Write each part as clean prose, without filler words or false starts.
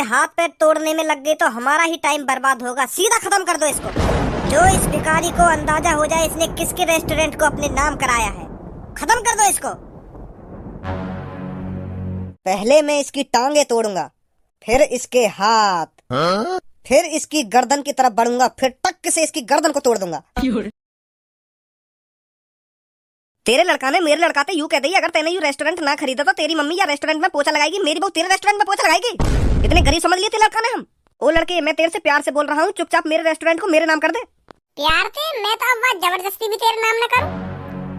हाथ पैर तोड़ने में लग गए तो हमारा ही टाइम बर्बाद होगा। सीधा खत्म कर दो इसको। जो इस भिखारी को अंदाजा हो जाए इसने किसके रेस्टोरेंट को अपने नाम कराया है, खत्म कर दो इसको। पहले मैं इसकी टांगे तोड़ूंगा, फिर इसके हाथ, फिर इसकी गर्दन की तरफ बढ़ूंगा, फिर टक से इसकी गर्दन को तोड़ दूंगा। तेरे लड़का ने मेरे लड़का से यूं कह दी, अगर तेने यूं रेस्टोरेंट ना खरीदा तो तेरी मम्मी या रेस्टोरेंट में पोछा लगाएगी, मेरी बहू तेरे रेस्टोरेंट में पोछा लगाएगी। इतने गरीब समझ लिए थे लड़का ने हम। ओ लड़के, मैं तेरे से प्यार से बोल रहा हूँ, चुपचाप मेरे रेस्टोरेंट को मेरे नाम कर दे। प्यार से? मैं तो अब बात जबरदस्ती भी तेरे नाम न करूं।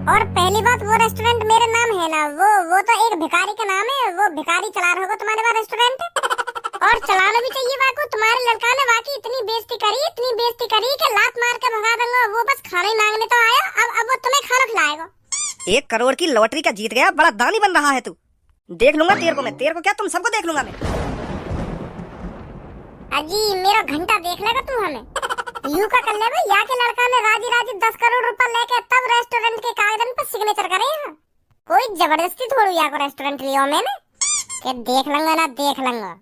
और पहली बात, वो रेस्टोरेंट मेरे नाम है ना, वो तो एक भिखारी का नाम है। वो भिखारी चला रहा होगा तुम्हारे पास रेस्टोरेंट, और चलाना भी चाहिए। वाकई तुम्हारे लड़का ने वाकई इतनी बेइज्जती करी कि लात मार के भगा दूंगा। वो बस खाना ही मांगने तो आया, अब वो तुम्हें खाना खिलाएगा। 1 करोड़ की लॉटरी का जीत गया, बड़ा दानी बन रहा है तू। देख लूंगा तेरे को मैं, तेरे को क्या, तुम सबको देख लूंगा मैं। अजी मेरा घंटा देख लेगा तू हमें। यूं का कर ले भाई, या के लड़का ने राजी 10 करोड़ रुपए लेके तब रेस्टोरेंट के कागजन पर सिग्नेचर करे हैं। कोई जबरदस्ती थोड़ी या को रेस्टोरेंट लियो मैंने, कि देख लूंगा ना देख लूंगा।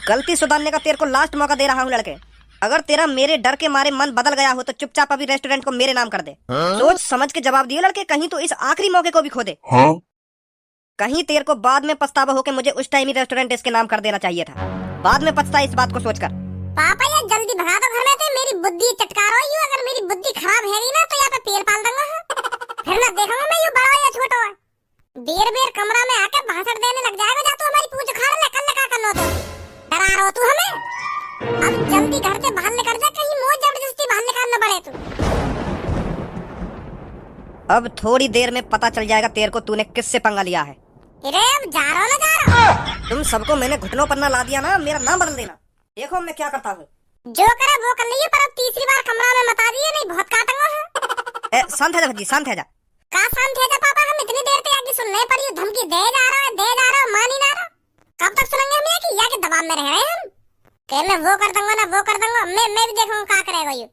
गलती सुधारने का तेरे को लास्ट मौका दे रहा हूँ लड़के। अगर तेरा मेरे डर के मारे मन बदल गया हो तो चुपचाप अभी रेस्टोरेंट को मेरे नाम कर दे। सोच समझ के जवाब दियो लड़के, कहीं तो इस आखिरी मौके को भी खो दे। कहीं तेरे को बाद में पछतावा हो कि मुझे उस टाइम ही रेस्टोरेंट इसके नाम कर देना चाहिए था। बाद में पछता इस बात को सोचकर। पापा यार जल्दी भगा दो घर में से, मेरी बुद्धि चटकार हो। अगर मेरी बुद्धि खराब है ना तो यहाँ पे पेड़ पाल दूंगा। फिर ना देखूंगा मैं ये बड़ा या छोटा है। बेर कमरा में आके भाषण देने लग जाएगा। जा तू हमारी पूछ उखाड़ ले, कल का करना तो डरा रहा हो तू हमें। अब जल्दी घर से बाहर निकल जा, कहीं मुझे जबरदस्ती बाहर निकालना पड़े तू। अब थोड़ी देर में पता चल जाएगा तेरे को तूने किससे पंगा लिया है। अरे अब जा रहा हूँ। तुम सबको मैंने घुटनों पर ना ला दिया ना, मेरा नाम बदल देना। देखो मैं क्या करता हूँ। जो करे वो कर लीजिए, पर अब तीसरी बार कमरा में मत आ जाइए, नहीं बहुत काटूंगा। शांत है जा भज्जी, शांत है जा। का शांत है जा पापा, हम इतनी देर से आगे सुनने पर ये धमकी दे जा रहा है, मान ही ना रहा। कब तक सुनेंगे हम ये, कि या के दबाव में रह रहे हैं हम, कि मैं वो कर दूंगा ना वो कर दूंगा। मैं भी देखूंगा क्या करेगा ये।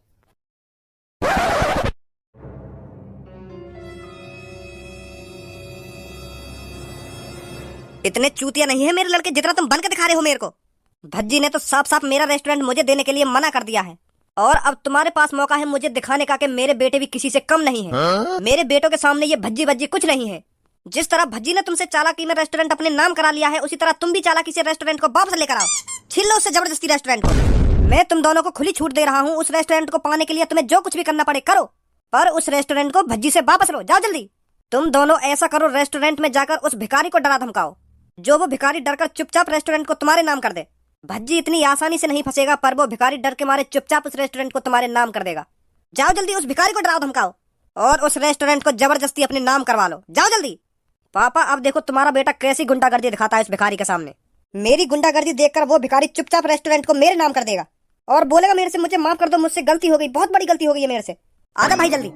इतने चूतिया नहीं है मेरे लड़के जितना तुम बन के दिखा रहे हो मेरे को। भज्जी ने तो साफ साफ मेरा रेस्टोरेंट मुझे देने के लिए मना कर दिया है, और अब तुम्हारे पास मौका है मुझे दिखाने का कि मेरे बेटे भी किसी से कम नहीं है। मेरे बेटों के सामने ये भज्जी भज्जी कुछ नहीं है। जिस तरह भज्जी ने तुमसे चालाकी में रेस्टोरेंट अपने नाम करा लिया है, उसी तरह तुम भी चालाकी से रेस्टोरेंट को वापस लेकर आओ। छीन लो उससे जबरदस्ती रेस्टोरेंट को। मैं तुम दोनों को खुली छूट दे रहा हूँ। उस रेस्टोरेंट को पाने के लिए तुम्हें जो कुछ भी करना पड़े करो, पर उस रेस्टोरेंट को भज्जी से वापस लो। जाओ जल्दी। तुम दोनों ऐसा करो, रेस्टोरेंट में जाकर उस भिखारी को डरा धमकाओ, जो वो भिखारी डरकर चुपचाप रेस्टोरेंट को तुम्हारे नाम कर दे। भज्जी इतनी आसानी से नहीं फंसेगा, पर वो भिखारी डर के मारे चुपचाप उस रेस्टोरेंट को तुम्हारे नाम कर देगा। जाओ जल्दी, उस भिखारी को डराओ धमकाओ और उस रेस्टोरेंट को जबरदस्ती अपने नाम करवा लो। जाओ जल्दी। पापा अब देखो तुम्हारा बेटा कैसी गुंडागर्दी दिखाता है उस भिखारी के सामने। मेरी गुंडागर्दी देखकर वो भिखारी चुपचाप रेस्टोरेंट को मेरे नाम कर देगा और बोलेगा मेरे से, मुझे माफ कर दो, मुझसे गलती हो गई, बहुत बड़ी गलती हो गई है मेरे से। आजा भाई जल्दी।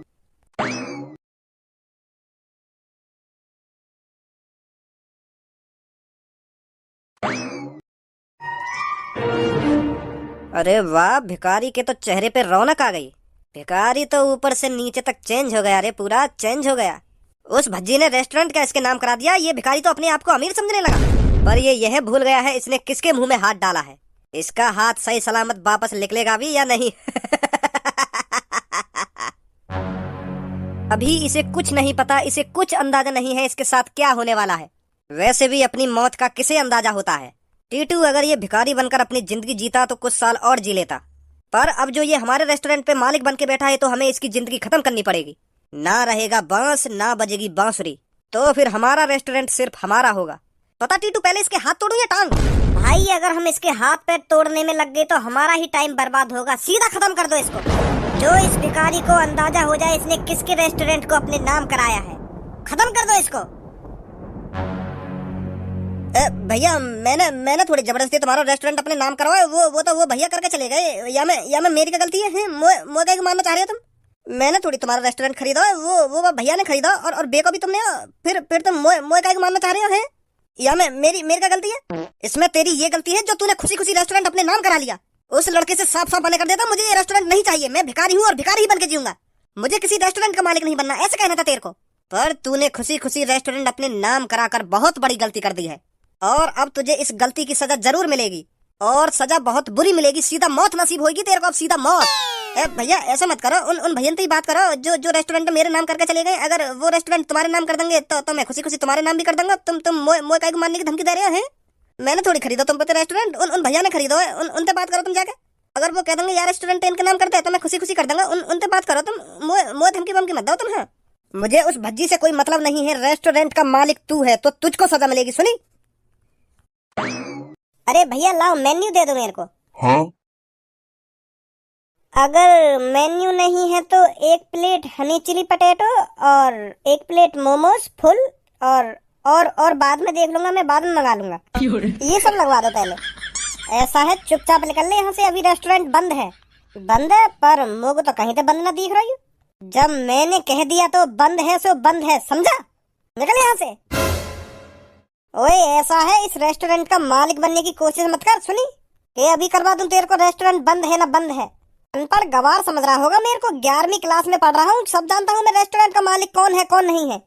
अरे वाह, भिखारी के तो चेहरे पे रौनक आ गई। भिखारी तो ऊपर से नीचे तक चेंज हो गया रे, पूरा चेंज हो गया। उस भज्जी ने रेस्टोरेंट का इसके नाम करा दिया। ये भिखारी तो अपने आप को अमीर समझने लगा, पर ये यह भूल गया है इसने किसके मुंह में हाथ डाला है। इसका हाथ सही सलामत वापस निकलेगा भी या नहीं। अभी इसे कुछ नहीं पता, इसे कुछ अंदाजा नहीं है इसके साथ क्या होने वाला है। वैसे भी अपनी मौत का किसे अंदाजा होता है। टीटू अगर ये भिखारी बनकर अपनी जिंदगी जीता तो कुछ साल और जी लेता, पर अब जो ये हमारे रेस्टोरेंट पे मालिक बन के बैठा है तो हमें इसकी जिंदगी खत्म करनी पड़ेगी। ना रहेगा बांस, ना बजेगी बांसुरी, तो फिर हमारा रेस्टोरेंट सिर्फ हमारा होगा। पता टीटू, पहले इसके हाथ तोड़ू या टांग? भाई अगर हम इसके हाथ पैर तोड़ने में लग गए तो हमारा ही टाइम बर्बाद होगा। सीधा खत्म कर दो इसको। जो इस भिखारी को अंदाजा हो जाए इसने किसके रेस्टोरेंट को अपने नाम कराया है, खत्म कर दो इसको। भैया मैंने थोड़ी जबरदस्ती तुम्हारा रेस्टोरेंट अपने नाम करवाया। वो तो वो भैया करके चले गए। या मैं मेरी क्या गलती है? मुझे क्या मानना चाह रहे हो तुम? मैंने थोड़ी तुम्हारा रेस्टोरेंट खरीदा, वो भैया ने खरीदा, और बे को भी तुमने। फिर तुम मुझे क्या मानना चाह रहे हो? है या मेरी क्या गलती है? इसमें तेरी ये गलती है जो तूने खुशी खुशी रेस्टोरेंट अपने नाम करा लिया। उस लड़के से साफ साफ मना कर देता, मुझे ये रेस्टोरेंट नहीं चाहिए, मैं भिखारी हूँ और भिखारी ही बन के जीऊंगा, मुझे किसी रेस्टोरेंट का मालिक नहीं बनना, ऐसे कहना था तेरे को। पर तूने खुशी खुशी रेस्टोरेंट अपने नाम कराकर बहुत बड़ी गलती कर दी है। और अब तुझे इस गलती की सजा जरूर मिलेगी, और सजा बहुत बुरी मिलेगी। सीधा मौत नसीब होगी तेरे को, अब सीधा मौत। ए भैया ऐसा मत करो, उन भैया से ही बात करो जो रेस्टोरेंट मेरे नाम करके चले गए। अगर वो रेस्टोरेंट तुम्हारे नाम कर देंगे तो मैं खुशी खुशी तुम्हारे नाम भी कर दूंगा। तुम मोए काहे को मारने की धमकी दे रहे हैं? मैंने थोड़ी खरीदा तुम पे रेस्टोरेंट, उन भैया ने खरीदो है। उनसे बात करो तुम जाके। अगर वो कह देंगे यार रेस्टोरेंट इनके नाम करते हैं तो मैं खुशी खुशी कर दूंगा। उनसे बात करो तुम। मोए धमकी बमकी मत दो तुम। हाँ, मुझे उस भज्जी से कोई मतलब नहीं है। रेस्टोरेंट का मालिक तू है तो तुझको सजा मिलेगी, सुनी? अरे भैया लाओ मेन्यू दे दो मेरे को। हाँ? अगर मेन्यू नहीं है तो 1 प्लेट हनी चिली पटेटो और 1 प्लेट मोमोज फुल, और बाद में देख लूंगा, मैं बाद में मंगा लूंगा। ये सब लगवा दो पहले। ऐसा है चुपचाप निकल ले यहाँ से, अभी रेस्टोरेंट बंद है। बंद है पर मुझको तो कहीं से बंद ना दिख रही है। जब मैंने कह दिया तो बंद है सो बंद है, समझा? निकल यहाँ से। ओए ऐसा है इस रेस्टोरेंट का मालिक बनने की कोशिश मत कर, सुनी? ये अभी करवा दूं तेरे को, रेस्टोरेंट बंद है ना बंद है। अनपढ़ गवार समझ रहा होगा मेरे को, 11वीं क्लास में पढ़ रहा हूँ, सब जानता हूँ मैं रेस्टोरेंट का मालिक कौन है कौन नहीं है।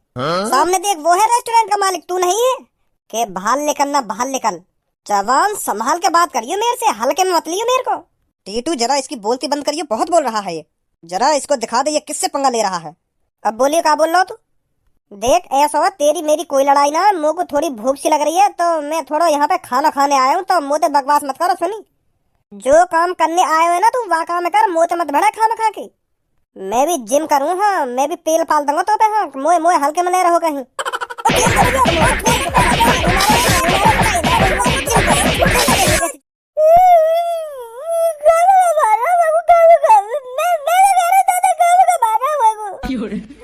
सामने देख वो है रेस्टोरेंट का मालिक, तू नहीं है। के बाहर निकल ना, बाहर निकल। जवान संभाल के बात करियो मेरे से, हल्के में मत लियो मेरे को। टीटू जरा इसकी बोलती बंद करियो, बहुत बोल रहा है ये। जरा इसको दिखा दे ये किससे पंगा ले रहा है। अब बोलिए क्या बोल रहा हो तू? देख ऐसा हुआ तेरी मेरी कोई लड़ाई ना, मुझे को थोड़ी भूख सी लग रही है तो मैं थोड़ा यहाँ पे खाना खाने आया हूँ, तो मुझे बकवास मत करो, सुनी? जो काम करने आए हो ना तू वह काम कर, मुझे मत भड़ा खाना खा के। मैं भी जिम करूँ, हाँ मैं भी पेल पाल दूंगा तो पे। हाँ मोए हल्के में ले रहो कहीं।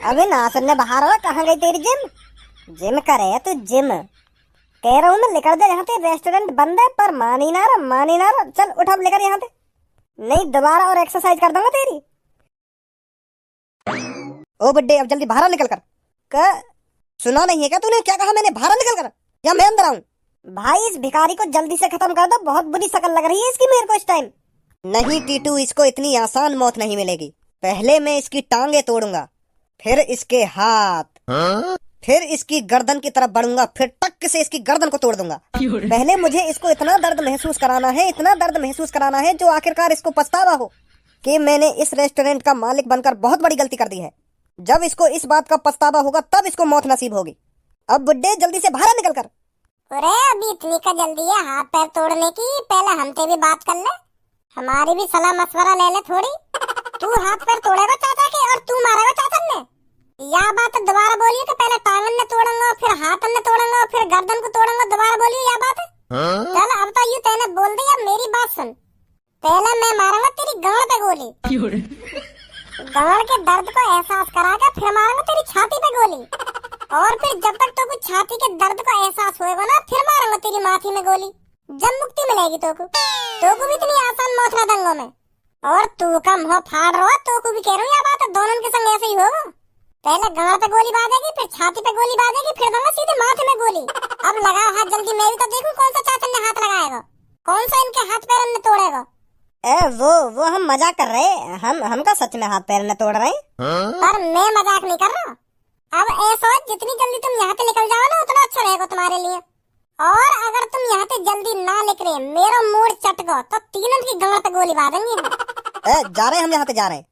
अबे नासर ने बाहर हो, कहाँ गई तेरी जिम? जिम करे तू जिम? कह रहा हूँ मैं निकल जा यहाँ से, रेस्टोरेंट बंद है। पर मानी ना रहा। चल उठ अब लेकर यहाँ से, नहीं दोबारा और एक्सरसाइज कर दूंगा तेरी। ओ बड्डे अब जल्दी बाहर निकल कर। सुना नहीं है क्या तूने? क्या कहा मैंने? बाहर निकल कर या मैं अंदर आऊं? भाई इस भिखारी को जल्दी से खत्म कर दो, बहुत बुरी शक्ल लग रही है इसकी मेरे को इस टाइम। नहीं टीटू, इसको इतनी आसान मौत नहीं मिलेगी। पहले मैं इसकी टांगे तोड़ूंगा, फिर इसके हाथ, फिर इसकी गर्दन की तरफ बढ़ूंगा, फिर टक से इसकी गर्दन को तोड़ दूंगा। पहले मुझे इसको इतना दर्द महसूस कराना है, इतना दर्द महसूस कराना है जो आखिरकार इसको पछतावा हो कि मैंने इस रेस्टोरेंट का मालिक बनकर बहुत बड़ी गलती कर दी है। जब इसको इस बात का पछतावा होगा तब इसको मौत नसीब होगी। अब बुड्ढे जल्दी से बाहर निकल कर। अरे अभी इतनी का जल्दी है हाथ पैर तोड़ने की? पहले हमसे भी बात कर ले, हमारी भी सलाह मशवरा ले ले थोड़ी। तू हाथ पैर तोड़ेगा चाचा के और तू मारेगा चाचा ने? या बात दोबारा बोलिए कि पहले टांगन ने तोड़ूंगा, फिर हाथन ने तोड़ूंगा, फिर गर्दन को तोड़ूंगा, दोबारा बोलिए या बात है? चल अब तो यूं तैने बोल दिया, मेरी बात सुन। पहले मैं मारूंगा तेरी गांड पे गोली, गांड के दर्द को एहसास करा के फिर मारूंगा तेरी छाती पे गोली, और फिर जब तक तो कुछ छाती के दर्द को एहसास होएगा ना फिर मारूंगा तेरी माथी में गोली। जब मुक्ति मिलेगी तो भी इतनी आसान मौत ना दूंगा मैं। और तू का मुंह फाड़ रहा, तो को भी कह रहा हूँ या बात है, दोनों के संग ऐसे ही होगा। पहले गांड पे गोली बाजेगी, फिर छाती पे गोली बाजेगी, फिर दूंगा सीधे माथे में गोली। अब लगाओ हाथ जल्दी, मैं भी तो देखूं कौन सा चाचा ने हाथ लगाएगा, कौन सा इनके हाथ पैर में तोड़ेगा। वो हम मजाक कर रहे हैं, हम का सच में हाथ पैर में तोड़ रहे हैं। पर मैं मजाक नहीं कर रहा। अब ऐसा जितनी जल्दी तुम यहाँ से निकल जाओ ना उतना अच्छा रहेगा तुम्हारे लिए। और अगर तुम यहाँ से जल्दी ना निकले, मेरा मूड चट गो तो तीनों की गांड पे गोली बांधेंगे। जा रहे हैं हम यहाँ से, जा रहे हैं।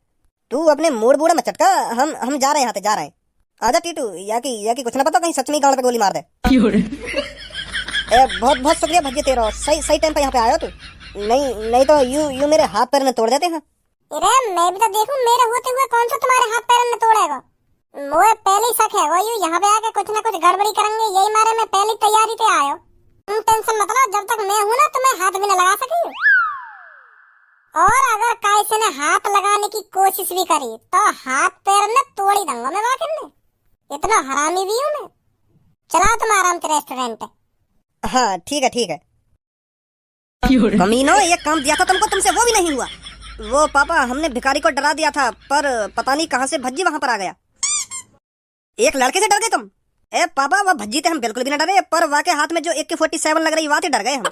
तू अपने मूड बूढ़े में चटका, हम जा रहे हैं यहाँ से, जा रहे हैं। आजा टीटू, या की कुछ ना पता कहीं सच में गांड पे गोली मार दे। बहुत बहुत शुक्रिया भज्जी तेरा, सही टाइम पे यहाँ पे आया तू। नहीं तो यू मेरे हाथ पैर में तोड़ देते हैं। अरे मैं भी तो देखूं मेरे होते हुए कौन सा तुम्हारे हाथ पैर में तोड़ेगा। मुझे पहले ही शक है वो यू यहाँ पे आके कुछ ना कुछ गड़बड़ी करेंगे, यही मारे मैं पहली तैयारी पे आया। तुम टेंशन मत लो, जब तक मैं हूँ ना तुम्हें हाथ भी न लगा सकी। और अगर किसी ने हाथ लगाने की कोशिश भी करी तो हाथ पैर में तोड़ ही दूंगा मैं वाकई में, इतना हरामी भी हूँ मैं। चला तुम आराम से रेस्टोरेंट। हाँ ठीक है। कमीनो, ये काम दिया था तुमको, तुमसे वो भी नहीं हुआ। वो पापा हमने भिखारी को डरा दिया था, पर पता नहीं कहाँ से भज्जी वहाँ पर आ गया। एक लड़के से डर गए तुम? ए पापा वो भज्जी थे हम बिल्कुल भी न डरे, पर वाके हाथ में जो AK-47 लग रही वहाँ से डर गए हम।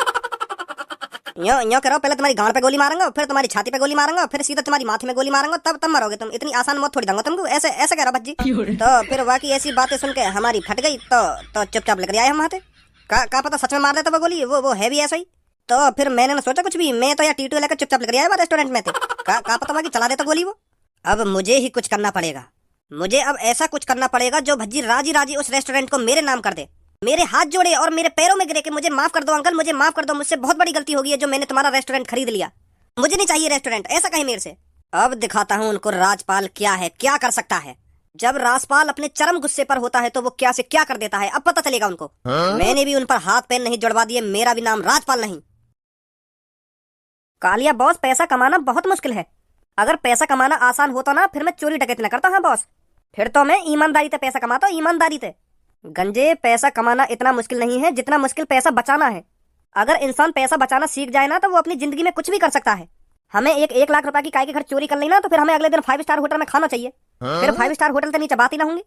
यो करो, पहले तुम्हारी गांड पे गोली मारूंगा, फिर तुम्हारी छाती पे गोली मारूंगा, फिर सीधा तुम्हारी माथे में गोली मारूंगा, तब मरोगे तुम। इतनी आसान मौत थोड़ी दूंगा तुमको, ऐसे कह रहा भज्जी। तो फिर वाकई ऐसी बातें सुन के हमारी फट गई, तो चुपचाप लेकर आए हम वहाँ से। का पता सच में मार देता वो गोली, वो है भी ऐसा ही। तो फिर मैंने ना सोचा कुछ भी, मैं तो यार टीटू लेकर चुपचाप लेकर आया रेस्टोरेंट में थे। का पता कि चला देता गोली वो। अब मुझे ही कुछ करना पड़ेगा, मुझे अब ऐसा कुछ करना पड़ेगा जो भज्जी राजी राजी उस रेस्टोरेंट को मेरे नाम कर दे, मेरे हाथ जोड़े और मेरे पैरों में गिरे कि मुझे माफ कर दो अंकल, मुझे माफ कर दो, मुझसे बहुत बड़ी गलती हो गई है जो मैंने तुम्हारा रेस्टोरेंट खरीद लिया, मुझे नहीं चाहिए रेस्टोरेंट, ऐसा कहे मेरे से। अब दिखाता हूँ उनको राजपाल क्या है, क्या कर सकता है। जब राजपाल अपने चरम गुस्से पर होता है तो वो क्या से क्या कर देता है, अब पता चलेगा उनको। मैंने भी उन पर हाथ पैर नहीं जुड़वा दिए, मेरा भी नाम राजपाल नहीं। कालिया बॉस, पैसा कमाना बहुत मुश्किल है। अगर पैसा कमाना आसान होता ना फिर मैं चोरी डकैती न करता। हाँ बॉस, फिर तो मैं ईमानदारी से पैसा कमाता, ईमानदारी से। गंजे, पैसा कमाना इतना मुश्किल नहीं है जितना मुश्किल पैसा बचाना है। अगर इंसान पैसा बचाना सीख जाए ना तो वो अपनी जिंदगी में कुछ भी कर सकता है। हमें 1 लाख रुपए की काय के घर चोरी कर ली ना तो फिर हमें अगले दिन 5 स्टार होटल में खाना चाहिए। फिर 5 स्टार होटल के नीचे बात ही ना होंगी।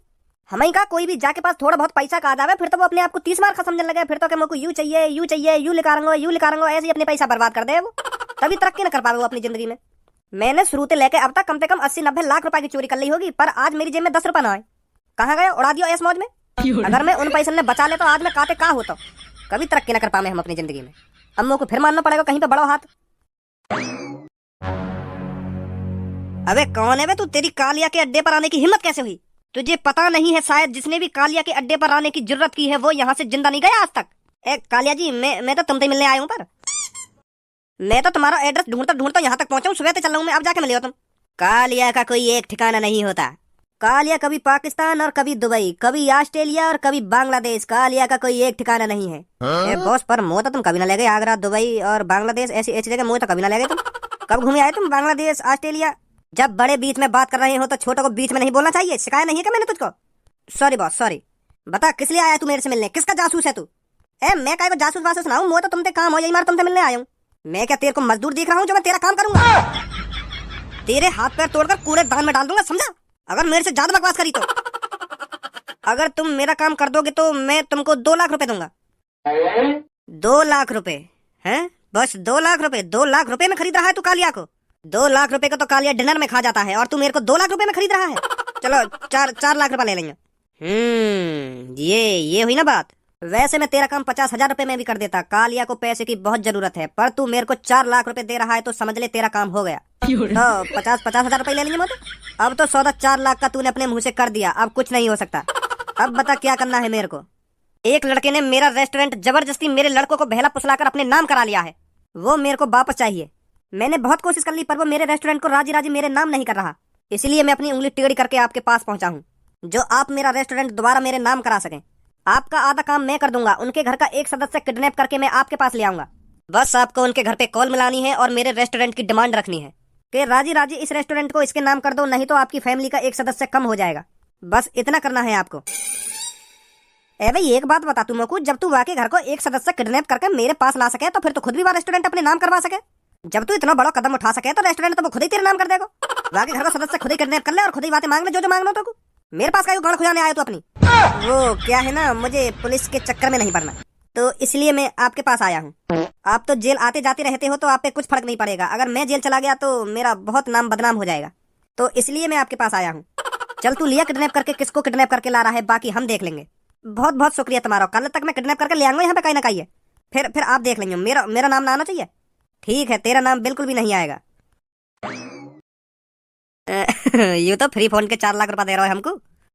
हमें कहा कोई भी जाके पास थोड़ा बहुत पैसा का आ जावे फिर तो वो अपने आप को 30 मार का समझने लगे, फिर तो कि मुझको यूं चाहिए यूं चाहिए, यूं लिखाऊंगा, ऐसे ही अपने पैसा बर्बाद कर दे वो, तभी तरक्की न कर पावे वो अपनी जिंदगी में। मैंने शुरू से लेके अब तक कम से कम 80-90 लाख रुपए की चोरी कर ली होगी, पर आज मेरी जेब में 10 रुपए ना आए। कहाँ गए, उड़ा दिया ऐस मौज में। अगर मैं उन पैसों ने बचा ले तो आज मैं काते का होता, कभी तरक्की न कर पावे हम अपनी जिंदगी में। अम्मों को फिर मानना पड़ेगा कहीं पे बड़ो हाथ। अबे कौन है बे तू, तेरी कालिया के अड्डे पर आने की हिम्मत कैसे हुई? तुझे पता नहीं है शायद जिसने भी कालिया के अड्डे पर आने की जरूरत की है वो यहाँ से जिंदा नहीं गया आज तक। ए कालिया जी, मैं तो तुमसे मिलने आया हूँ, पर मैं तो तुम्हारा एड्रेस ढूंढता यहाँ तक पहुंचा हूँ। सुबह से चल रहा हूँ मैं, अब जाके मिले हो तुम। कालिया का कोई एक ठिकाना नहीं होता। कालिया कभी पाकिस्तान और कभी दुबई, कभी ऑस्ट्रेलिया और कभी बांग्लादेश, कालिया का कोई एक ठिकाना नहीं है। ए बॉस, पर मुँह तो तुम कभी ना ले गए, आगरा दुबई और बांग्लादेश ऐसी ऐसी जगह मुँह तो कभी ना ले गए तुम। कब घूमे आए तुम बांग्लादेश ऑस्ट्रेलिया? जब बड़े बीच में बात कर रहे हो तो छोटों को बीच में नहीं बोलना चाहिए, सिखाया नहीं है क्या मैंने तुझको? Sorry boss, sorry. बता किस लिए आया तू मेरे से मिलने, किसका जासूस है तू? मैं काय को जासूस वासूस ना हूँ, वो तो तुमसे काम हो, यही मार तुमसे मिलने आया हूँ। मैं क्या तेरे को मजदूर दिख रहा हूँ जो मैं तेरा काम करूंगा? तेरे हाथ पैर तोड़कर कूड़े दान में डाल दूंगा, समझा? अगर मेरे से ज्यादा बकवास करी तो। अगर तुम मेरा काम कर दोगे तो मैं तुमको 2 लाख रुपए दूंगा। 2 लाख रुपए हैं? बस 2 लाख रुपए? 2 लाख रुपए में खरीद रहा है तू कालिया को? 2 लाख रुपए को तो कालिया डिनर में खा जाता है और तू मेरे को 2 लाख रुपए में खरीद रहा है? चलो 4 लाख रुपए ले लेंगे। ये हुई ना बात। वैसे मैं तेरा काम 50,000 रुपए में भी कर देता, कालिया को पैसे की बहुत जरूरत है, पर तू मेरे को 4 लाख रुपए दे रहा है तो समझ ले तेरा काम हो गया। तो 50,000 रुपए ले लेंगे मोटे। अब तो सौदा 4 लाख का तूने अपने मुंह से कर दिया, अब कुछ नहीं हो सकता। अब बता क्या करना है मेरे को? एक लड़के ने मेरा रेस्टोरेंट जबरदस्ती मेरे लड़कों को बहला फुसलाकर अपने नाम करा लिया है, वो मेरे को वापस चाहिए। मैंने बहुत कोशिश कर ली पर वो मेरे रेस्टोरेंट को राजी राजी मेरे नाम नहीं कर रहा, इसलिए मैं अपनी उंगली टेढ़ी करके आपके पास पहुंचा हूँ, जो आप मेरा रेस्टोरेंट दोबारा मेरे नाम करा सकें। आपका आधा काम मैं कर दूंगा, उनके घर का एक सदस्य किडनैप करके मैं आपके पास ले आऊंगा। बस आपको उनके घर पे कॉल मिलानी है और मेरे रेस्टोरेंट की डिमांड रखनी है कि राजी राजी इस रेस्टोरेंट को इसके नाम कर दो, नहीं तो आपकी फैमिली का एक सदस्य कम हो जाएगा। बस इतना करना है आपको। ए भाई एक बात बता तुमको, जब तू वाकई घर को एक सदस्य किडनैप करके मेरे पास ला सके तो फिर तो खुद भी वह रेस्टोरेंट अपने नाम करवा सके। जब तू इतना बड़ा कदम उठा सके तो रेस्टोरेंट तो वो खुद ही तेरे नाम कर देगा। वाकई घर का सदस्य खुद ही किडनैप कर ले और खुद ही बातें मांग ले जो मांगना तो। मेरे पास का गाड़ खुजाने आया तू अपनी। वो क्या है ना, मुझे पुलिस के चक्कर में नहीं पड़ना, तो इसलिए मैं आपके पास आया हूँ। आप तो जेल आते जाते रहते हो तो आप पे कुछ फर्क नहीं पड़ेगा, अगर मैं जेल चला गया तो मेरा बहुत नाम बदनाम हो जाएगा, तो इसलिए मैं आपके पास आया हूँ। चल तू लिया किडनैप करके, किसको किडनैप करके ला रहा है बाकी हम देख लेंगे। बहुत बहुत शुक्रिया तुम्हारा, कल तक मैं किडनैप करके ले आऊंगा यहाँ पे कहीं ना कहीं। फिर आप देख लेंगे, मेरा नाम ना आना चाहिए। ठीक है, तेरा नाम बिल्कुल भी नहीं आएगा। यू तो फ्री फोन के 4 लाख रुपए दे रहा है हमको।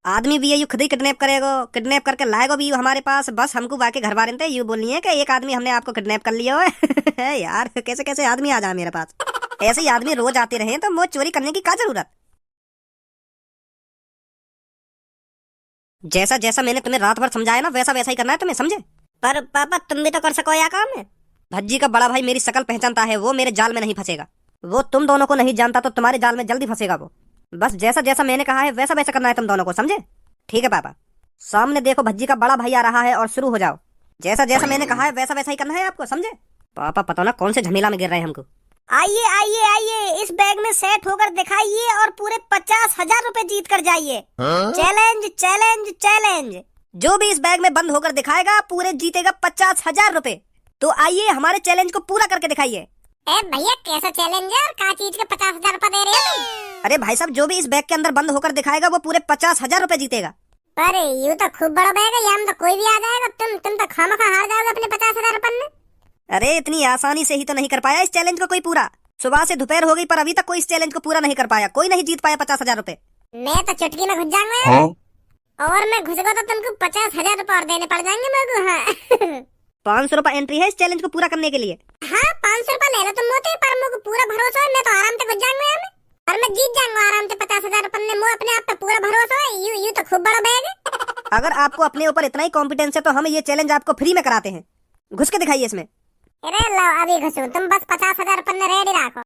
आदमी भी यू खुद ही किडनैप करेगा, किडनैप करके लाएगा भी हमारे पास। बस हमको बाकी घर वाले थे यू बोलनी है कि एक आदमी हमने आपको किडनैप कर लिया है। यार कैसे कैसे आदमी आ जाए मेरे पास। ऐसे ही आदमी रोज आते रहे तो वो चोरी करने की क्या जरूरत। जैसा जैसा मैंने तुम्हें रात भर समझाया ना वैसा वैसा ही करना है तुम्हें, समझे? पर पापा तुम भी तो कर सको या काम है। भज्जी का बड़ा भाई मेरी शकल पहचानता है, वो मेरे जाल में नहीं फंसेगा। वो तुम दोनों को नहीं जानता तो तुम्हारे जाल में जल्दी फंसेगा वो। बस जैसा जैसा मैंने कहा है वैसा वैसा करना है तुम दोनों को, समझे? ठीक है पापा। सामने देखो भज्जी का बड़ा भाई आ रहा है और शुरू हो जाओ। जैसा जैसा मैंने कहा है वैसा वैसा ही करना है आपको, समझे? पापा पता ना कौन से झमेला में गिर रहे हैं हमको। आइए आइए आइए, इस बैग में सेट होकर दिखाइए और पूरे 50,000 रुपए जीत कर जाइए। Challenge challenge challenge. जो भी इस बैग में बंद होकर दिखाएगा पूरे जीतेगा 50,000 रुपए। तो आइए हमारे चैलेंज को पूरा करके दिखाइए। भैया कैसा चैलेंज है और क्या चीज के 50,000 रुपए दे रहे हो तुम? अरे भाई साहब, जो भी इस बैग के अंदर बंद होकर दिखाएगा वो पूरे 50,000 रुपए जीतेगा। पर यू तो खूब बड़ा बैग है, यहाँ में तो कोई भी आ जाएगा। तुम तो खामखा हार जाओगे अपने 50,000 रुपए में। अरे इतनी आसानी से ही तो नहीं कर पाया इस चैलेंज को कोई पूरा। सुबह से दोपहर हो गई पर अभी तक कोई इस चैलेंज को पूरा नहीं कर पाया। कोई नहीं जीत पाया 50,000 रुपए। मैं तो चुटकी में घुस जाऊंगा। और मैं घुस गया तो तुमको 50,000 रुपए और देने पड़ जाएंगे मेरे को। हाँ 500 रुपए एंट्री है इस चैलेंज को पूरा करने के लिए। हाँ 500 रुपए ले लो तुम मोटे, पर मुझे पूरा भरोसा है, मैं तो आराम से घुस जाऊंगा यहाँ में और मैं जीत जाऊंगा आराम से 50,000 रुपए में। मुझे अपने आप पे पूरा भरोसा है। यू तो खूब बड़ा बैग है। अगर आपको अपने ऊपर इतना ही कॉन्फिडेंस है तो हम ये चैलेंज आपको फ्री में कराते हैं। घुस के दिखाइए इसमें। अरे लो अभी घुसूं, तुम बस 50,000 रुपए रेडी रखो।